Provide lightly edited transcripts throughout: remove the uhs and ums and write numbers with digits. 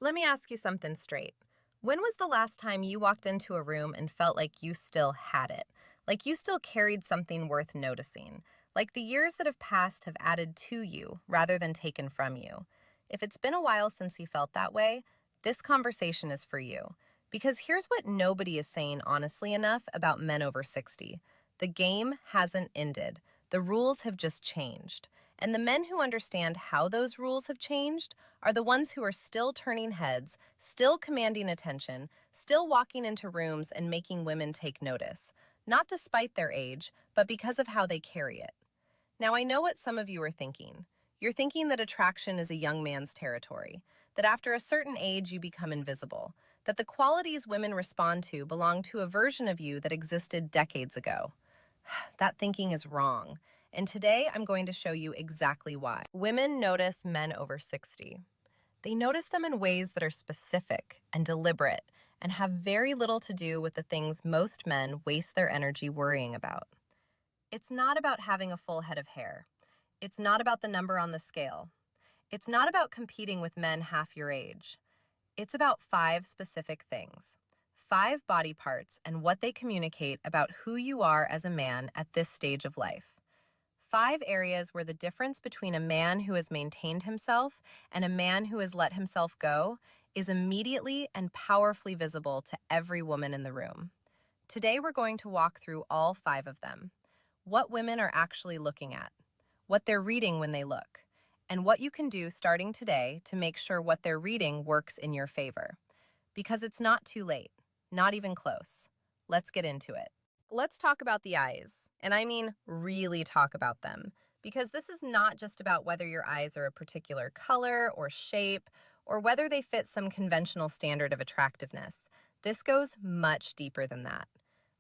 Let me ask you something straight. When was the last time you walked into a room and felt like you still had it? Like you still carried something worth noticing? Like the years that have passed have added to you rather than taken from you? If it's been a while since you felt that way, this conversation is for you. Because here's what nobody is saying honestly enough about men over 60. The game hasn't ended. The rules have just changed. And the men who understand how those rules have changed are the ones who are still turning heads, still commanding attention, still walking into rooms and making women take notice, not despite their age, but because of how they carry it. Now, I know what some of you are thinking. You're thinking that attraction is a young man's territory, that after a certain age you become invisible, that the qualities women respond to belong to a version of you that existed decades ago. That thinking is wrong. And today I'm going to show you exactly why. Women notice men over 60. They notice them in ways that are specific and deliberate and have very little to do with the things most men waste their energy worrying about. It's not about having a full head of hair. It's not about the number on the scale. It's not about competing with men half your age. It's about 5 specific things. 5 body parts and what they communicate about who you are as a man at this stage of life. 5 areas where the difference between a man who has maintained himself and a man who has let himself go is immediately and powerfully visible to every woman in the room. Today we're going to walk through all 5 of them. What women are actually looking at, what they're reading when they look, and what you can do starting today to make sure what they're reading works in your favor. Because it's not too late, not even close. Let's get into it. Let's talk about the eyes, and I mean really talk about them, because this is not just about whether your eyes are a particular color or shape, or whether they fit some conventional standard of attractiveness. This goes much deeper than that.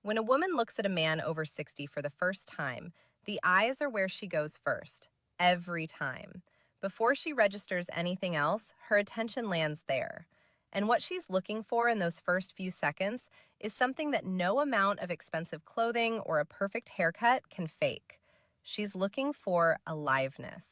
When a woman looks at a man over 60 for the first time, the eyes are where she goes first, every time. Before she registers anything else, her attention lands there. And what she's looking for in those first few seconds is something that no amount of expensive clothing or a perfect haircut can fake. She's looking for aliveness.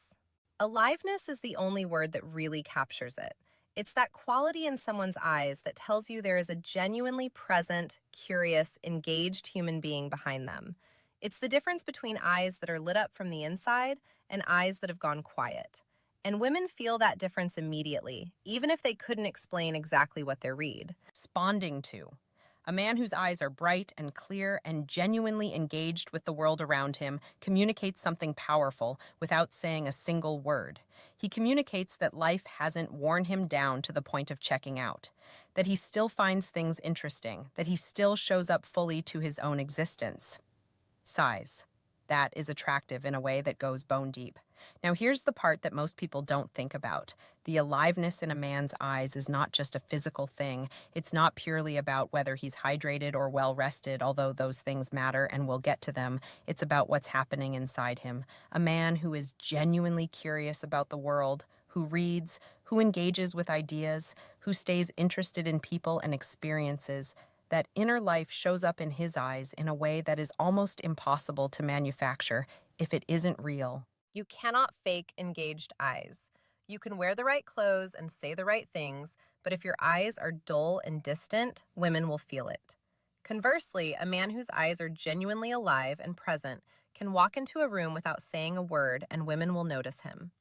Aliveness is the only word that really captures it. It's that quality in someone's eyes that tells you there is a genuinely present, curious, engaged human being behind them. It's the difference between eyes that are lit up from the inside and eyes that have gone quiet. And women feel that difference immediately, even if they couldn't explain exactly what they read. Responding to. A man whose eyes are bright and clear and genuinely engaged with the world around him communicates something powerful without saying a single word. He communicates that life hasn't worn him down to the point of checking out, that he still finds things interesting, that he still shows up fully to his own existence. Size. That is attractive in a way that goes bone deep. Now here's the part that most people don't think about. The aliveness in a man's eyes is not just a physical thing. It's not purely about whether he's hydrated or well rested, although those things matter and we'll get to them. It's about what's happening inside him. A man who is genuinely curious about the world, who reads, who engages with ideas, who stays interested in people and experiences. That inner life shows up in his eyes in a way that is almost impossible to manufacture if it isn't real. You cannot fake engaged eyes. You can wear the right clothes and say the right things, but if your eyes are dull and distant, women will feel it. Conversely, a man whose eyes are genuinely alive and present can walk into a room without saying a word and women will notice him.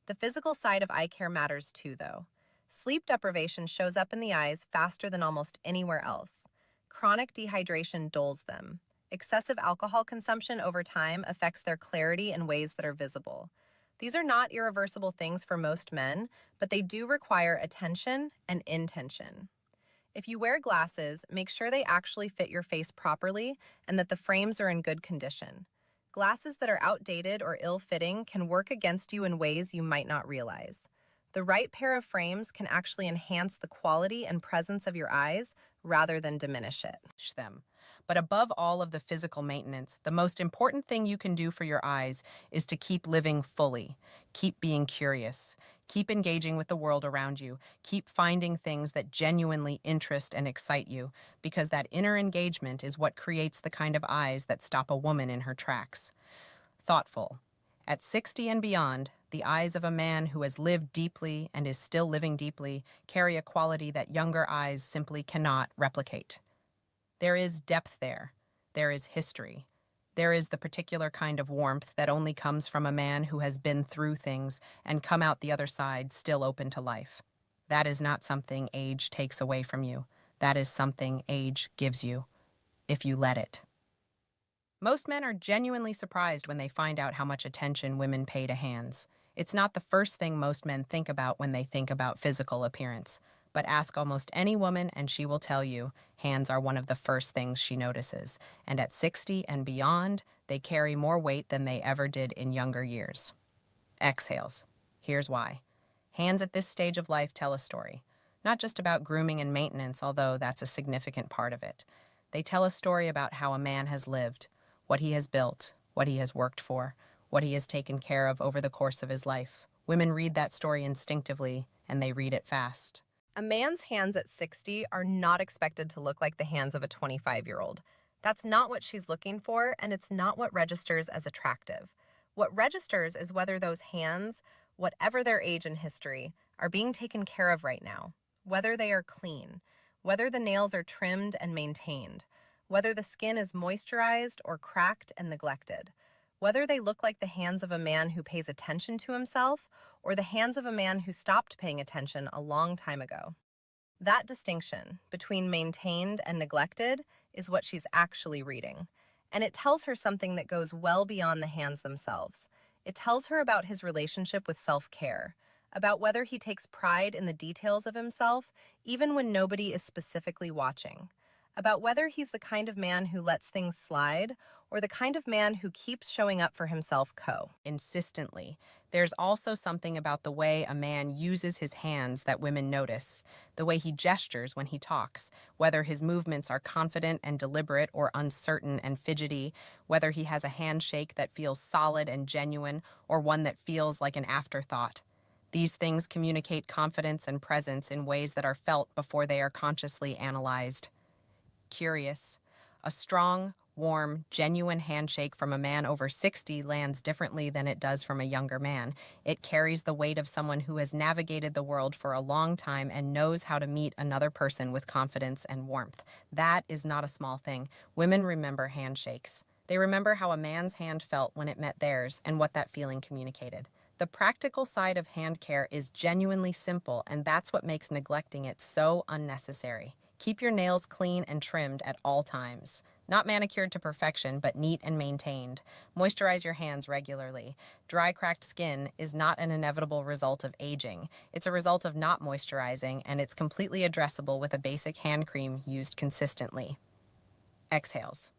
The physical side of eye care matters too, though. Sleep deprivation shows up in the eyes faster than almost anywhere else. Chronic dehydration dulls them. Excessive alcohol consumption over time affects their clarity in ways that are visible. These are not irreversible things for most men, but they do require attention and intention. If you wear glasses, make sure they actually fit your face properly and that the frames are in good condition. Glasses that are outdated or ill-fitting can work against you in ways you might not realize. The right pair of frames can actually enhance the quality and presence of your eyes rather than diminish it. But above all of the physical maintenance, the most important thing you can do for your eyes is to keep living fully, keep being curious, keep engaging with the world around you, keep finding things that genuinely interest and excite you, because that inner engagement is what creates the kind of eyes that stop a woman in her tracks. Thoughtful. At 60 and beyond, The eyes of a man who has lived deeply and is still living deeply carry a quality that younger eyes simply cannot replicate. There is depth there. There is history. There is the particular kind of warmth that only comes from a man who has been through things and come out the other side still open to life. That is not something age takes away from you. That is something age gives you, if you let it. Most men are genuinely surprised when they find out how much attention women pay to hands. It's not the first thing most men think about when they think about physical appearance, but ask almost any woman and she will tell you hands are one of the first things she notices, and at 60 and beyond, they carry more weight than they ever did in younger years. Exhales. Here's why. Hands at this stage of life tell a story, not just about grooming and maintenance, although that's a significant part of it. They tell a story about how a man has lived, what he has built, what he has worked for, what he has taken care of over the course of his life. Women read that story instinctively, and they read it fast. A man's hands at 60 are not expected to look like the hands of a 25-year-old. That's not what she's looking for, and it's not what registers as attractive. What registers is whether those hands, whatever their age and history, are being taken care of right now, whether they are clean, whether the nails are trimmed and maintained, whether the skin is moisturized or cracked and neglected, whether they look like the hands of a man who pays attention to himself or the hands of a man who stopped paying attention a long time ago. That distinction between maintained and neglected is what she's actually reading, and it tells her something that goes well beyond the hands themselves. It tells her about his relationship with self-care, about whether he takes pride in the details of himself even when nobody is specifically watching, about whether he's the kind of man who lets things slide or the kind of man who keeps showing up for himself Insistently. There's also something about the way a man uses his hands that women notice, the way he gestures when he talks, whether his movements are confident and deliberate or uncertain and fidgety, whether he has a handshake that feels solid and genuine or one that feels like an afterthought. These things communicate confidence and presence in ways that are felt before they are consciously analyzed. Curious. A strong, warm, genuine handshake from a man over 60 lands differently than it does from a younger man. It carries the weight of someone who has navigated the world for a long time and knows how to meet another person with confidence and warmth. That is not a small thing. Women remember handshakes. They remember how a man's hand felt when it met theirs and what that feeling communicated. The practical side of hand care is genuinely simple, and that's what makes neglecting it so unnecessary. Keep your nails clean and trimmed at all times. Not manicured to perfection, but neat and maintained. Moisturize your hands regularly. Dry, cracked skin is not an inevitable result of aging. It's a result of not moisturizing, and it's completely addressable with a basic hand cream used consistently. Exhales.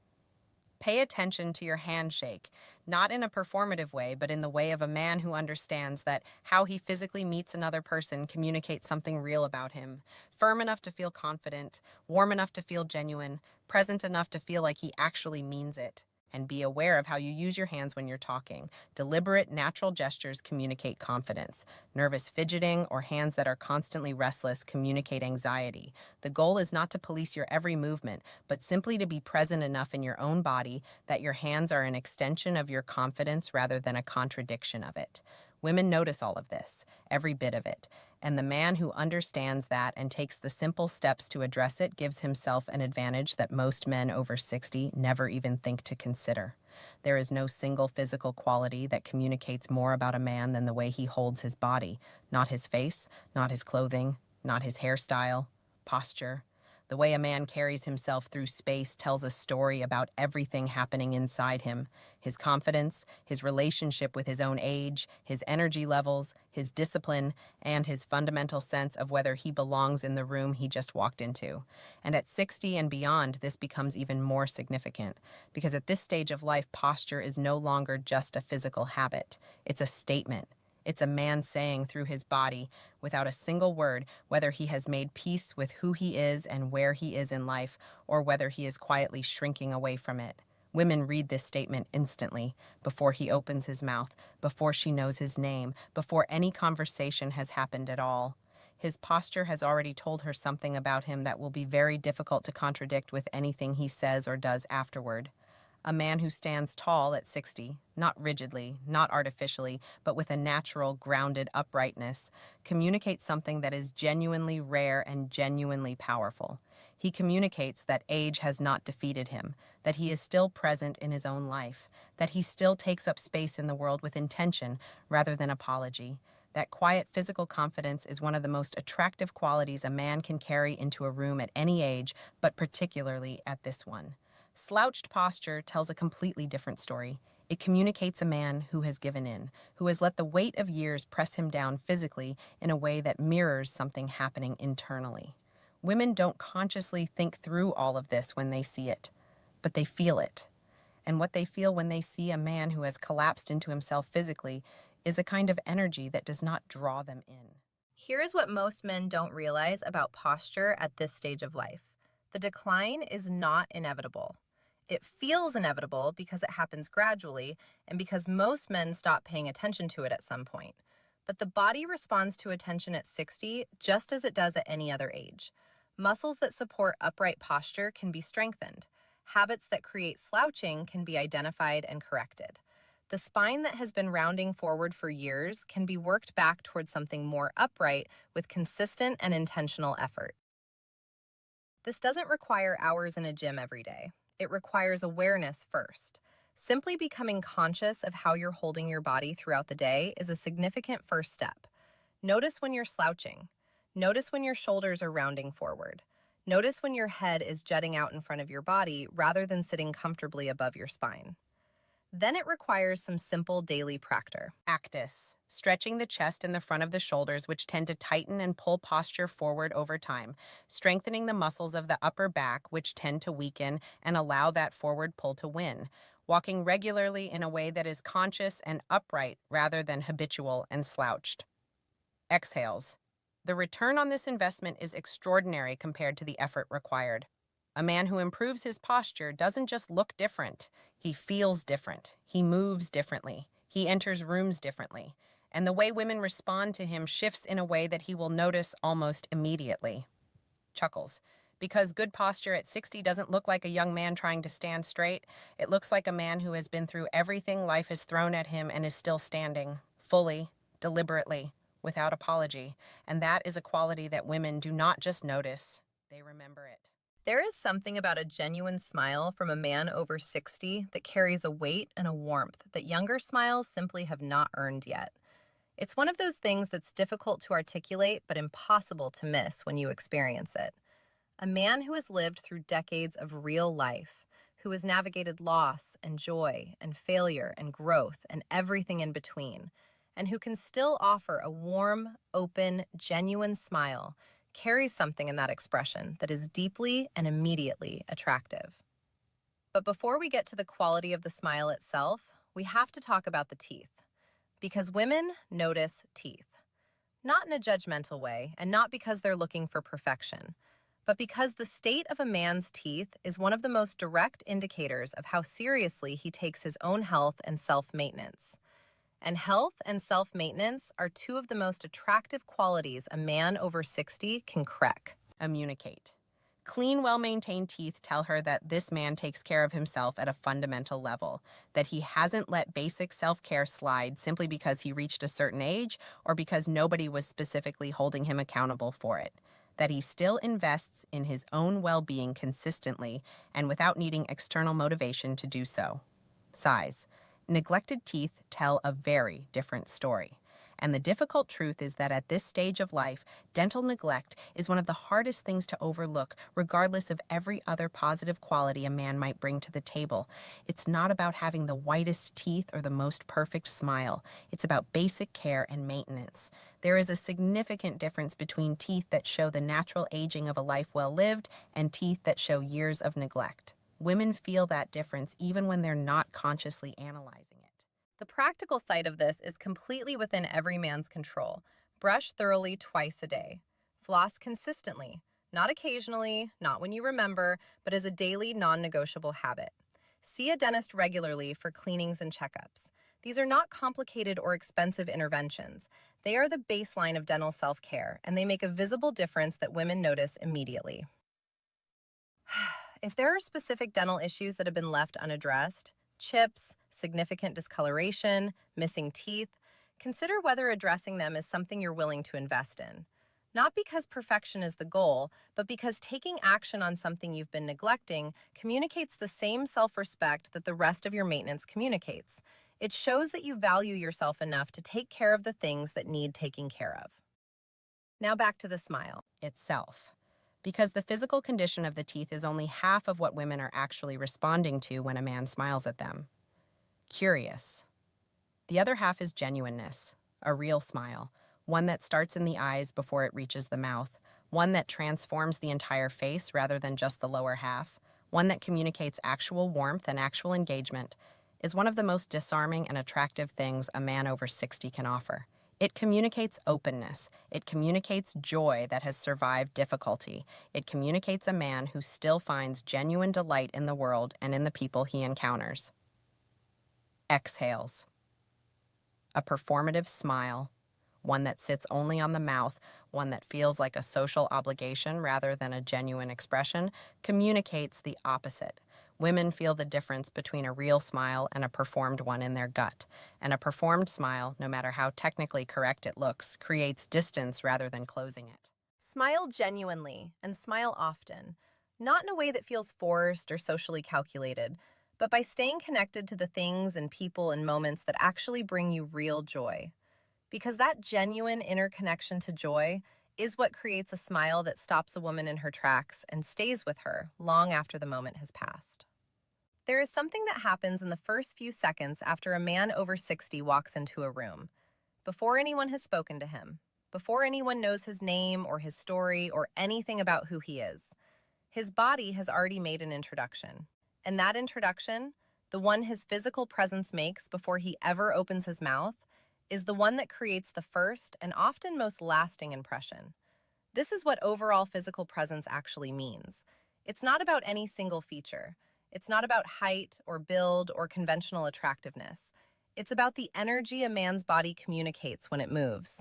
Pay attention to your handshake, not in a performative way, but in the way of a man who understands that how he physically meets another person communicates something real about him. Firm enough to feel confident, warm enough to feel genuine, present enough to feel like he actually means it. And be aware of how you use your hands when you're talking. Deliberate, natural gestures communicate confidence. Nervous fidgeting or hands that are constantly restless communicate anxiety. The goal is not to police your every movement, but simply to be present enough in your own body that your hands are an extension of your confidence rather than a contradiction of it. Women notice all of this, every bit of it, and the man who understands that and takes the simple steps to address it gives himself an advantage that most men over 60 never even think to consider. There is no single physical quality that communicates more about a man than the way he holds his body, not his face, not his clothing, not his hairstyle, posture. The way a man carries himself through space tells a story about everything happening inside him. His confidence, his relationship with his own age, his energy levels, his discipline, and his fundamental sense of whether he belongs in the room he just walked into. And at 60 and beyond, this becomes even more significant, because at this stage of life, posture is no longer just a physical habit. It's a statement. It's a man saying through his body, without a single word, whether he has made peace with who he is and where he is in life, or whether he is quietly shrinking away from it. Women read this statement instantly, before he opens his mouth, before she knows his name, before any conversation has happened at all. His posture has already told her something about him that will be very difficult to contradict with anything he says or does afterward. A man who stands tall at 60, not rigidly, not artificially, but with a natural, grounded uprightness, communicates something that is genuinely rare and genuinely powerful. He communicates that age has not defeated him, that he is still present in his own life, that he still takes up space in the world with intention rather than apology. That quiet physical confidence is one of the most attractive qualities a man can carry into a room at any age, but particularly at this one. Slouched posture tells a completely different story. It communicates a man who has given in, who has let the weight of years press him down physically in a way that mirrors something happening internally. Women don't consciously think through all of this when they see it, but they feel it. And what they feel when they see a man who has collapsed into himself physically is a kind of energy that does not draw them in. Here is what most men don't realize about posture at this stage of life. The decline is not inevitable. It feels inevitable because it happens gradually and because most men stop paying attention to it at some point. But the body responds to attention at 60 just as it does at any other age. Muscles that support upright posture can be strengthened. Habits that create slouching can be identified and corrected. The spine that has been rounding forward for years can be worked back towards something more upright with consistent and intentional effort. This doesn't require hours in a gym every day. It requires awareness first. Simply becoming conscious of how you're holding your body throughout the day is a significant first step. Notice when you're slouching. Notice when your shoulders are rounding forward. Notice when your head is jutting out in front of your body rather than sitting comfortably above your spine. Then it requires some simple daily Practice. Stretching the chest and the front of the shoulders, which tend to tighten and pull posture forward over time. Strengthening the muscles of the upper back, which tend to weaken and allow that forward pull to win. Walking regularly in a way that is conscious and upright rather than habitual and slouched. Exhales. The return on this investment is extraordinary compared to the effort required. A man who improves his posture doesn't just look different. He feels different. He moves differently. He enters rooms differently. And the way women respond to him shifts in a way that he will notice almost immediately. Chuckles. Because good posture at 60 doesn't look like a young man trying to stand straight. It looks like a man who has been through everything life has thrown at him and is still standing, fully, deliberately, without apology. And that is a quality that women do not just notice, they remember it. There is something about a genuine smile from a man over 60 that carries a weight and a warmth that younger smiles simply have not earned yet. It's one of those things that's difficult to articulate but impossible to miss when you experience it. A man who has lived through decades of real life, who has navigated loss and joy and failure and growth and everything in between, and who can still offer a warm, open, genuine smile, carries something in that expression that is deeply and immediately attractive. But before we get to the quality of the smile itself, we have to talk about the teeth. Because women notice teeth. Not in a judgmental way, and not because they're looking for perfection, but because the state of a man's teeth is one of the most direct indicators of how seriously he takes his own health and self-maintenance. And health and self-maintenance are two of the most attractive qualities a man over 60 can correct. Communicate. Clean, well-maintained teeth tell her that this man takes care of himself at a fundamental level, that he hasn't let basic self-care slide simply because he reached a certain age or because nobody was specifically holding him accountable for it, that he still invests in his own well-being consistently and without needing external motivation to do so. Size. Neglected teeth tell a very different story. And the difficult truth is that at this stage of life, dental neglect is one of the hardest things to overlook, regardless of every other positive quality a man might bring to the table. It's not about having the whitest teeth or the most perfect smile. It's about basic care and maintenance. There is a significant difference between teeth that show the natural aging of a life well lived and teeth that show years of neglect. Women feel that difference even when they're not consciously analyzing it. The practical side of this is completely within every man's control. Brush thoroughly twice a day. Floss consistently, not occasionally, not when you remember, but as a daily, non-negotiable habit. See a dentist regularly for cleanings and checkups. These are not complicated or expensive interventions. They are the baseline of dental self-care, and they make a visible difference that women notice immediately. If there are specific dental issues that have been left unaddressed, chips, significant discoloration, missing teeth, consider whether addressing them is something you're willing to invest in. Not because perfection is the goal, but because taking action on something you've been neglecting communicates the same self-respect that the rest of your maintenance communicates. It shows that you value yourself enough to take care of the things that need taking care of. Now back to the smile. Itself. Because the physical condition of the teeth is only half of what women are actually responding to when a man smiles at them. Curious. The other half is genuineness, a real smile, one that starts in the eyes before it reaches the mouth, one that transforms the entire face rather than just the lower half, one that communicates actual warmth and actual engagement, is one of the most disarming and attractive things a man over 60 can offer. It communicates openness. It communicates joy that has survived difficulty. It communicates a man who still finds genuine delight in the world and in the people he encounters. Exhales. A performative smile, one that sits only on the mouth, one that feels like a social obligation rather than a genuine expression, communicates the opposite. Women feel the difference between a real smile and a performed one in their gut. And a performed smile, no matter how technically correct it looks, creates distance rather than closing it. Smile genuinely and smile often, not in a way that feels forced or socially calculated, but by staying connected to the things and people and moments that actually bring you real joy. Because that genuine inner connection to joy is what creates a smile that stops a woman in her tracks and stays with her long after the moment has passed. There is something that happens in the first few seconds after a man over 60 walks into a room, before anyone has spoken to him, before anyone knows his name or his story or anything about who he is. His body has already made an introduction. And that introduction, the one his physical presence makes before he ever opens his mouth, is the one that creates the first and often most lasting impression. This is what overall physical presence actually means. It's not about any single feature. It's not about height or build or conventional attractiveness. It's about the energy a man's body communicates when it moves.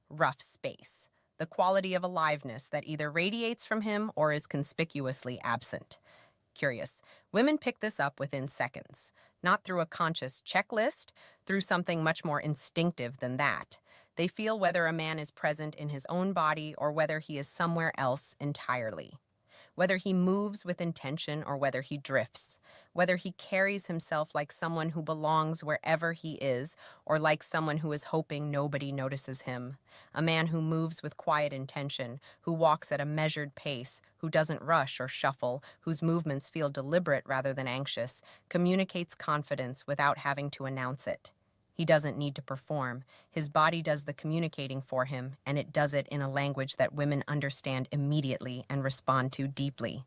Rough space, the quality of aliveness that either radiates from him or is conspicuously absent. Curious, women pick this up within seconds, not through a conscious checklist, through something much more instinctive than that. They feel whether a man is present in his own body or whether he is somewhere else entirely. Whether he moves with intention or whether he drifts. Whether he carries himself like someone who belongs wherever he is or like someone who is hoping nobody notices him. A man who moves with quiet intention, who walks at a measured pace, who doesn't rush or shuffle, whose movements feel deliberate rather than anxious, communicates confidence without having to announce it. He doesn't need to perform. His body does the communicating for him, and it does it in a language that women understand immediately and respond to deeply.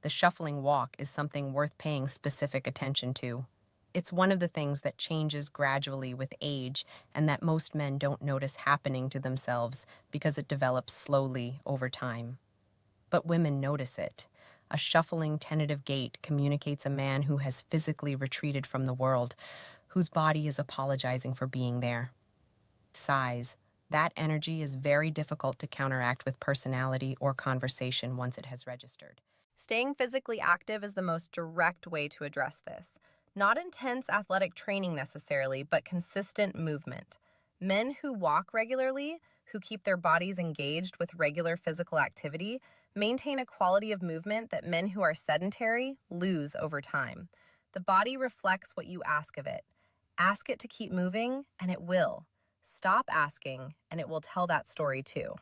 The shuffling walk is something worth paying specific attention to. It's one of the things that changes gradually with age and that most men don't notice happening to themselves because it develops slowly over time. But women notice it. A shuffling, tentative gait communicates a man who has physically retreated from the world, whose body is apologizing for being there. Sighs. That energy is very difficult to counteract with personality or conversation once it has registered. Staying physically active is the most direct way to address this. Not intense athletic training necessarily, but consistent movement. Men who walk regularly, who keep their bodies engaged with regular physical activity, maintain a quality of movement that men who are sedentary lose over time. The body reflects what you ask of it. Ask it to keep moving, and it will. Stop asking, and it will tell that story too.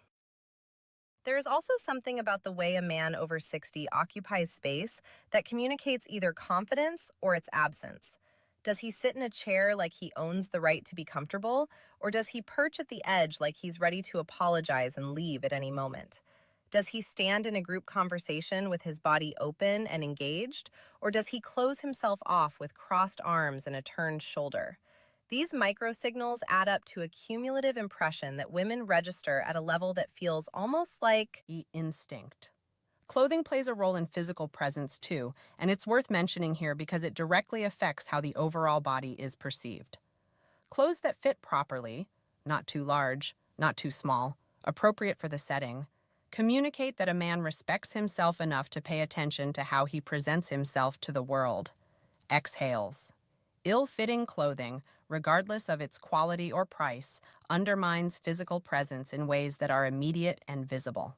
There is also something about the way a man over 60 occupies space that communicates either confidence or its absence. Does he sit in a chair like he owns the right to be comfortable, or does he perch at the edge like he's ready to apologize and leave at any moment? Does he stand in a group conversation with his body open and engaged, or does he close himself off with crossed arms and a turned shoulder? These microsignals add up to a cumulative impression that women register at a level that feels almost like Instinct. Clothing plays a role in physical presence too, and it's worth mentioning here because it directly affects how the overall body is perceived. Clothes that fit properly, not too large, not too small, appropriate for the setting, Communicate that a man respects himself enough to pay attention to how he presents himself to the world. Exhales. Ill-fitting clothing, regardless of its quality or price, undermines physical presence in ways that are immediate and visible.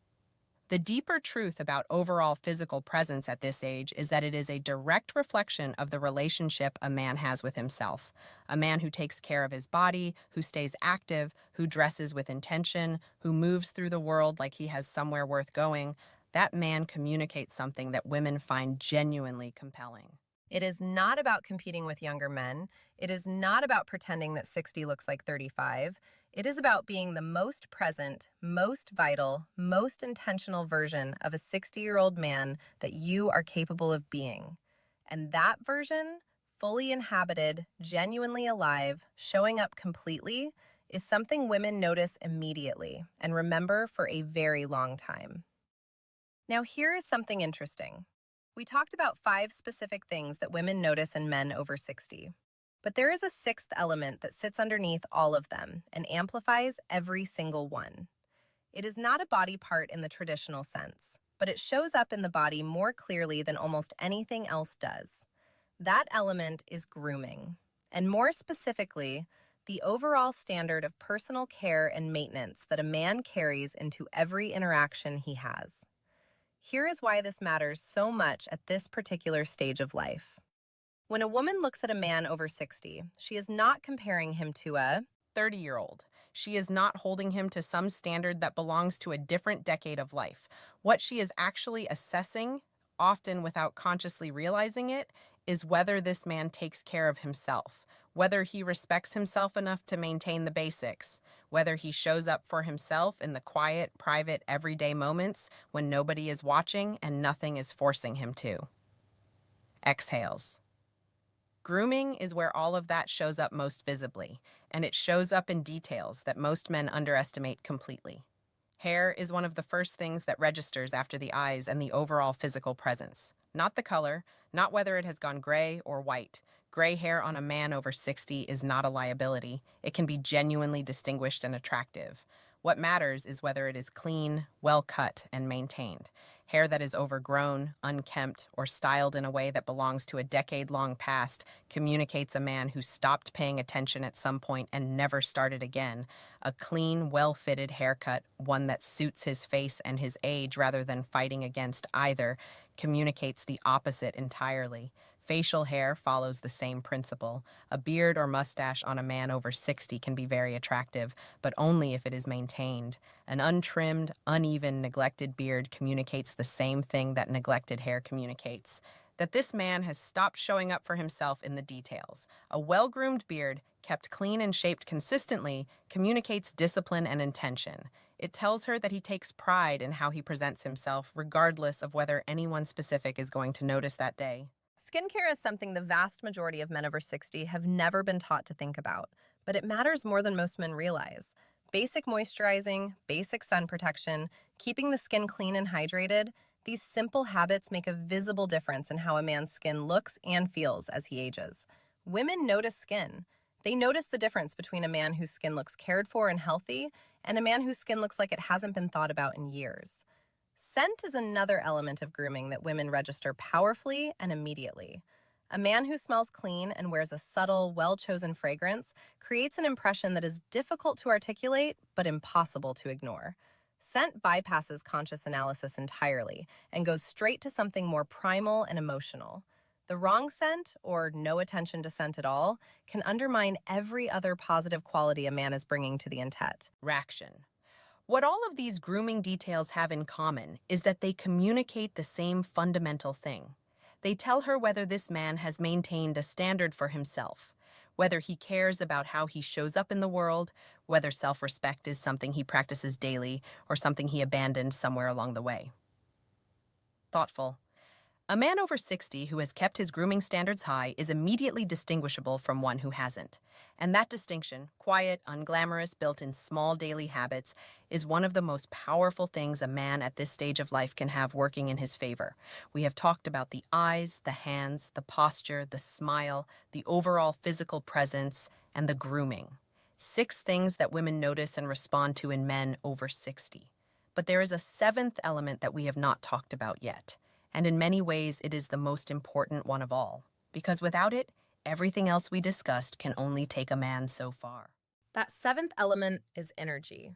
The deeper truth about overall physical presence at this age is that it is a direct reflection of the relationship a man has with himself. A man who takes care of his body, who stays active, who dresses with intention, who moves through the world like he has somewhere worth going, that man communicates something that women find genuinely compelling. It is not about competing with younger men. It is not about pretending that 60 looks like 35. It is about being the most present, most vital, most intentional version of a 60-year-old man that you are capable of being. And that version, fully inhabited, genuinely alive, showing up completely, is something women notice immediately and remember for a very long time. Now, here is something interesting. We talked about 5 specific things that women notice in men over 60. But there is a 6th element that sits underneath all of them and amplifies every single one. It is not a body part in the traditional sense, but it shows up in the body more clearly than almost anything else does. That element is grooming, and more specifically, the overall standard of personal care and maintenance that a man carries into every interaction he has. Here is why this matters so much at this particular stage of life. When a woman looks at a man over 60, she is not comparing him to a 30-year-old. She is not holding him to some standard that belongs to a different decade of life. What she is actually assessing, often without consciously realizing it, is whether this man takes care of himself, whether he respects himself enough to maintain the basics, whether he shows up for himself in the quiet, private, everyday moments when nobody is watching and nothing is forcing him to. Exhales. Grooming is where all of that shows up most visibly, and it shows up in details that most men underestimate completely. Hair is one of the first things that registers after the eyes and the overall physical presence. Not the color, not whether it has gone gray or white. Gray hair on a man over 60 is not a liability. It can be genuinely distinguished and attractive. What matters is whether it is clean, well cut, and maintained. Hair that is overgrown, unkempt, or styled in a way that belongs to a decade-long past communicates a man who stopped paying attention at some point and never started again. A clean, well-fitted haircut, one that suits his face and his age rather than fighting against either, communicates the opposite entirely. Facial hair follows the same principle. A beard or mustache on a man over 60 can be very attractive, but only if it is maintained. An untrimmed, uneven, neglected beard communicates the same thing that neglected hair communicates: that this man has stopped showing up for himself in the details. A well-groomed beard, kept clean and shaped consistently, communicates discipline and intention. It tells her that he takes pride in how he presents himself, regardless of whether anyone specific is going to notice that day. Skincare is something the vast majority of men over 60 have never been taught to think about, but it matters more than most men realize. Basic moisturizing, basic sun protection, keeping the skin clean and hydrated, these simple habits make a visible difference in how a man's skin looks and feels as he ages. Women notice skin. They notice the difference between a man whose skin looks cared for and healthy and a man whose skin looks like it hasn't been thought about in years. Scent is another element of grooming that women register powerfully and immediately. A man who smells clean and wears a subtle, well-chosen fragrance creates an impression that is difficult to articulate but impossible to ignore. Scent bypasses conscious analysis entirely and goes straight to something more primal and emotional. The wrong scent, or no attention to scent at all, can undermine every other positive quality a man is bringing to the intent. Raction. What all of these grooming details have in common is that they communicate the same fundamental thing. They tell her whether this man has maintained a standard for himself, whether he cares about how he shows up in the world, whether self-respect is something he practices daily or something he abandoned somewhere along the way. Thoughtful. A man over 60 who has kept his grooming standards high is immediately distinguishable from one who hasn't. And that distinction, quiet, unglamorous, built in small daily habits, is one of the most powerful things a man at this stage of life can have working in his favor. We have talked about the eyes, the hands, the posture, the smile, the overall physical presence, and the grooming. 6 things that women notice and respond to in men over 60. But there is a seventh element that we have not talked about yet, and in many ways it is the most important one of all, because without it, everything else we discussed can only take a man so far. That seventh element is energy.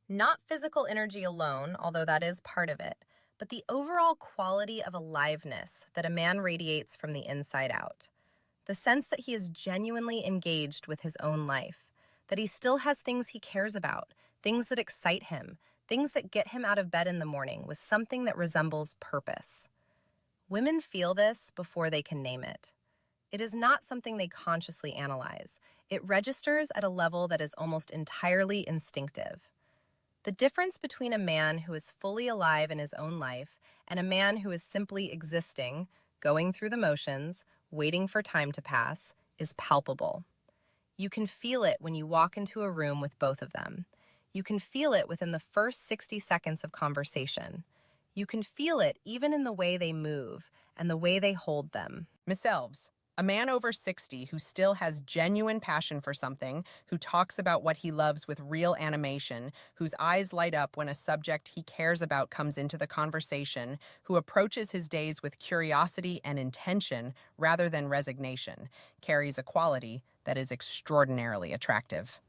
Not physical energy alone, although that is part of it, but the overall quality of aliveness that a man radiates from the inside out. The sense that he is genuinely engaged with his own life, that he still has things he cares about, things that excite him, things that get him out of bed in the morning with something that resembles purpose. Women feel this before they can name it. It is not something they consciously analyze. It registers at a level that is almost entirely instinctive. The difference between a man who is fully alive in his own life and a man who is simply existing, going through the motions, waiting for time to pass, is palpable. You can feel it when you walk into a room with both of them. You can feel it within the first 60 seconds of conversation. You can feel it even in the way they move and the way they hold them. Miss Elves, a man over 60 who still has genuine passion for something, who talks about what he loves with real animation, whose eyes light up when a subject he cares about comes into the conversation, who approaches his days with curiosity and intention rather than resignation, carries a quality that is extraordinarily attractive.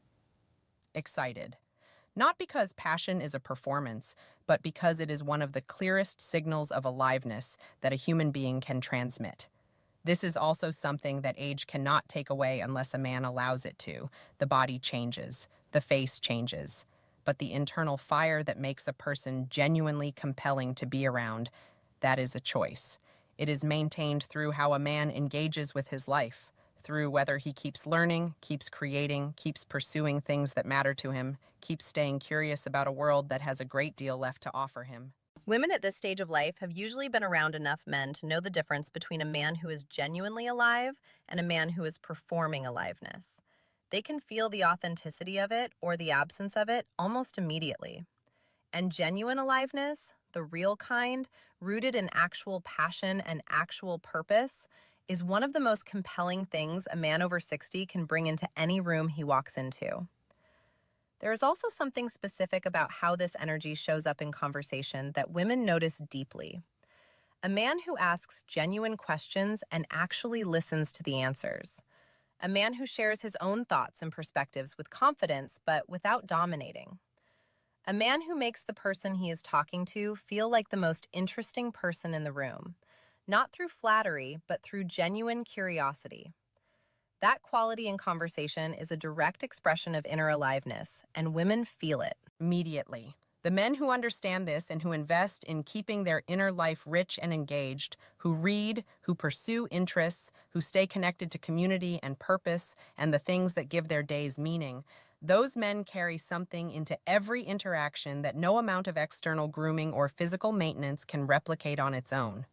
Excited. Not because passion is a performance, but because it is one of the clearest signals of aliveness that a human being can transmit. This is also something that age cannot take away unless a man allows it to. The body changes, the face changes, but the internal fire that makes a person genuinely compelling to be around, that is a choice. It is maintained through how a man engages with his life, through whether he keeps learning, keeps creating, keeps pursuing things that matter to him, keeps staying curious about a world that has a great deal left to offer him. Women at this stage of life have usually been around enough men to know the difference between a man who is genuinely alive and a man who is performing aliveness. They can feel the authenticity of it or the absence of it almost immediately. And genuine aliveness, the real kind, rooted in actual passion and actual purpose, is one of the most compelling things a man over 60 can bring into any room he walks into. There is also something specific about how this energy shows up in conversation that women notice deeply. A man who asks genuine questions and actually listens to the answers. A man who shares his own thoughts and perspectives with confidence but without dominating. A man who makes the person he is talking to feel like the most interesting person in the room, not through flattery, but through genuine curiosity. That quality in conversation is a direct expression of inner aliveness, and women feel it. Immediately. The men who understand this and who invest in keeping their inner life rich and engaged, who read, who pursue interests, who stay connected to community and purpose and the things that give their days meaning, those men carry something into every interaction that no amount of external grooming or physical maintenance can replicate on its own.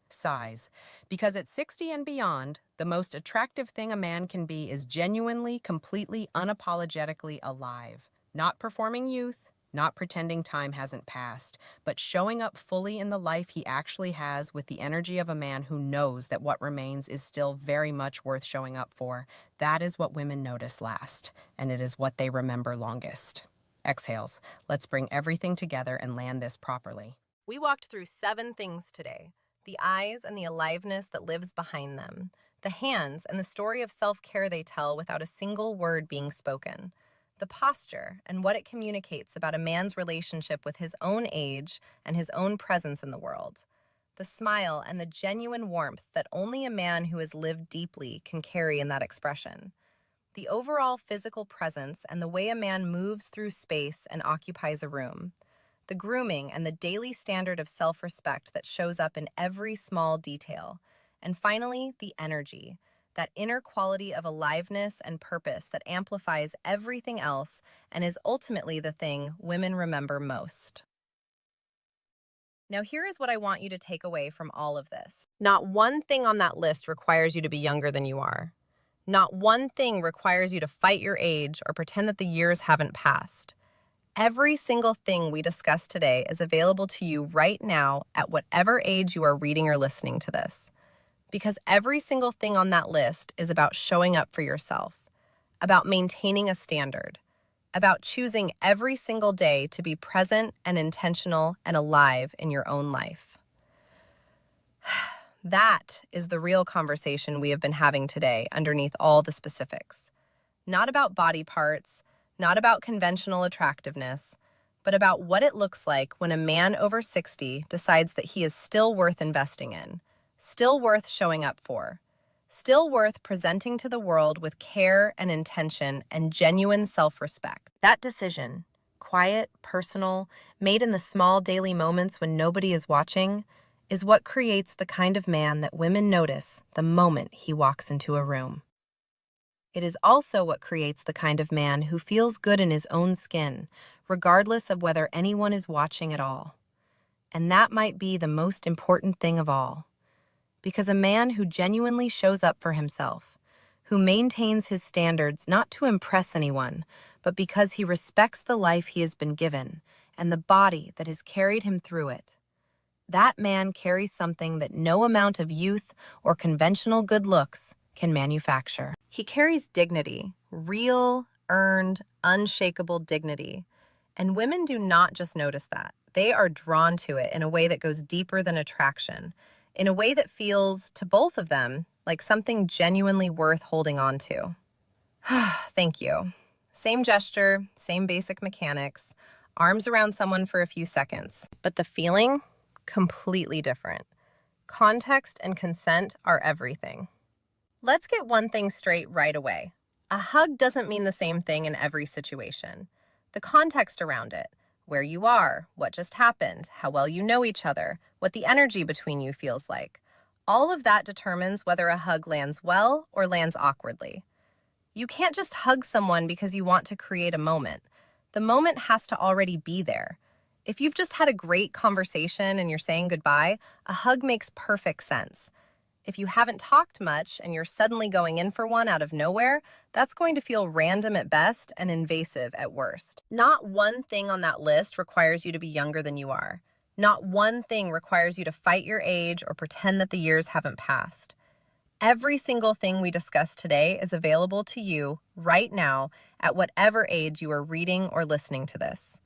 Size. Because at 60 and beyond, the most attractive thing a man can be is genuinely, completely, unapologetically alive. Not performing youth, not pretending time hasn't passed, but showing up fully in the life he actually has with the energy of a man who knows that what remains is still very much worth showing up for. That is what women notice last, and it is what they remember longest. Exhales. Let's bring everything together and land this properly. We walked through 7 things today. The eyes and the aliveness that lives behind them. The hands and the story of self-care they tell without a single word being spoken. The posture and what it communicates about a man's relationship with his own age and his own presence in the world. The smile and the genuine warmth that only a man who has lived deeply can carry in that expression. The overall physical presence and the way a man moves through space and occupies a room. The grooming and the daily standard of self-respect that shows up in every small detail. And finally, the energy, that inner quality of aliveness and purpose that amplifies everything else and is ultimately the thing women remember most. Now, here is what I want you to take away from all of this. Not one thing on that list requires you to be younger than you are. Not one thing requires you to fight your age or pretend that the years haven't passed. Every single thing we discussed today is available to you right now at whatever age you are reading or listening to this. Because every single thing on that list is about showing up for yourself, about maintaining a standard. about choosing every single day to be present and intentional and alive in your own life. That is the real conversation we have been having today underneath all the specifics. Not about body parts, not about conventional attractiveness, but about what it looks like when a man over 60 decides that he is still worth investing in, still worth showing up for, still worth presenting to the world with care and intention and genuine self-respect. That decision, quiet, personal, made in the small daily moments when nobody is watching, is what creates the kind of man that women notice the moment he walks into a room. It is also what creates the kind of man who feels good in his own skin, regardless of whether anyone is watching at all. And that might be the most important thing of all. Because a man who genuinely shows up for himself, who maintains his standards not to impress anyone, but because he respects the life he has been given and the body that has carried him through it, that man carries something that no amount of youth or conventional good looks can manufacture. He carries dignity, real, earned, unshakable dignity. And women do not just notice that. They are drawn to it in a way that goes deeper than attraction, in a way that feels, to both of them, like something genuinely worth holding on to. Thank you. Same gesture, same basic mechanics, arms around someone for a few seconds. But the feeling? Completely different. Context and consent are everything. Let's get one thing straight right away. A hug doesn't mean the same thing in every situation. The context around it, where you are, what just happened, how well you know each other, what the energy between you feels like, all of that determines whether a hug lands well or lands awkwardly. You can't just hug someone because you want to create a moment. The moment has to already be there. If you've just had a great conversation and you're saying goodbye, a hug makes perfect sense. If you haven't talked much and you're suddenly going in for one out of nowhere, that's going to feel random at best and invasive at worst. Not one thing on that list requires you to be younger than you are. Not one thing requires you to fight your age or pretend that the years haven't passed. Every single thing we discussed today is available to you right now at whatever age you are reading or listening to this.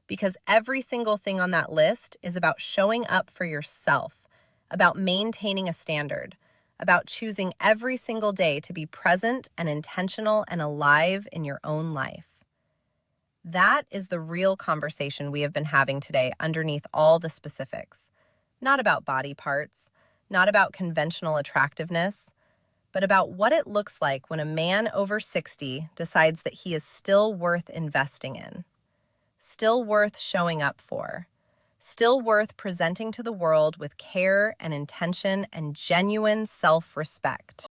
Because every single thing on that list is about showing up for yourself, about maintaining a standard, about choosing every single day to be present and intentional and alive in your own life. That is the real conversation we have been having today underneath all the specifics. Not about body parts, not about conventional attractiveness, but about what it looks like when a man over 60 decides that he is still worth investing in, still worth showing up for, still worth presenting to the world with care and intention and genuine self-respect.